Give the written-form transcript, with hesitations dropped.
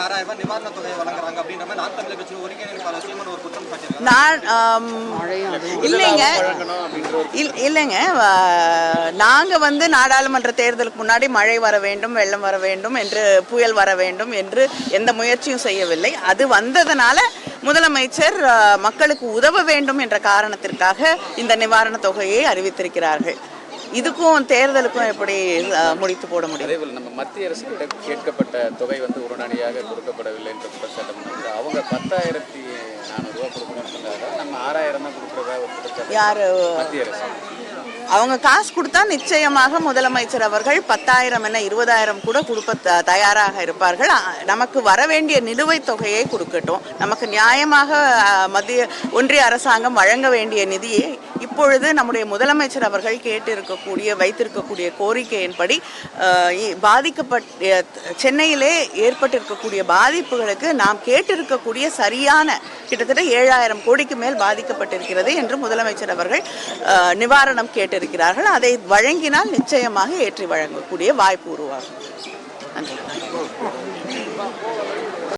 6,000 ரூபாய் நிவாரண தொகையை வழங்குறாங்க அப்படின்ற மாதிரி நாம் தமிழர் கட்சி ஒருங்கிணைப்பாளர் சீமான் ஒரு குற்றம் சாட்டியிருக்காங்க. இல்லைங்க, நாங்கள் நாடாளுமன்ற தேர்தலுக்கு முன்னாடி மழை வர வேண்டும், வெள்ளம் வர வேண்டும் என்று, புயல் வர வேண்டும் என்று எந்த முயற்சியும் செய்யவில்லை. அது வந்ததனால முதலமைச்சர் மக்களுக்கு உதவ வேண்டும் என்ற காரணத்திற்காக இந்த நிவாரண தொகையை அறிவித்திருக்கிறார்கள். இதுக்கும் தேர்தலுக்கும் எப்படி முடித்து போட முடியும்? அதேபோல் நம்ம மத்திய அரசு கிட்ட கேட்கப்பட்ட தொகை உடனடியாக கொடுக்கப்படவில்லை என்ற குற்றச்சாட்டு. அவங்க 10,400 ரூபா கொடுக்கணும்னு சொன்னாங்க. நம்ம 6,000 தான் கொடுக்குறதா ஒரு குற்றச்சாட்டு. யார்? மத்திய அரசு. அவங்க காசு கொடுத்தா நிச்சயமாக முதலமைச்சர் அவர்கள் 10,000 என 20,000 கூட கொடுக்க தயாராக இருப்பார்கள். நமக்கு வர வேண்டிய நிலுவைத் தொகையை கொடுக்கட்டும். நமக்கு நியாயமாக ஒன்றிய அரசாங்கம் வழங்க வேண்டிய நிதியை இப்பொழுது நம்முடைய முதலமைச்சர் அவர்கள் வைத்திருக்கக்கூடிய கோரிக்கையின்படி சென்னையிலே ஏற்பட்டிருக்கக்கூடிய பாதிப்புகளுக்கு நாம் கேட்டிருக்கக்கூடிய சரியான கிட்டத்தட்ட 7,000 கோடிக்கு மேல் பாதிக்கப்பட்டிருக்கிறது என்று முதலமைச்சர் அவர்கள் நிவாரணம் கேட்டிருக்கிறார்கள். அதை வழங்கினால் நிச்சயமாக ஏற்றி வழங்கக்கூடிய வாய்ப்பு உருவாகும். நன்றி.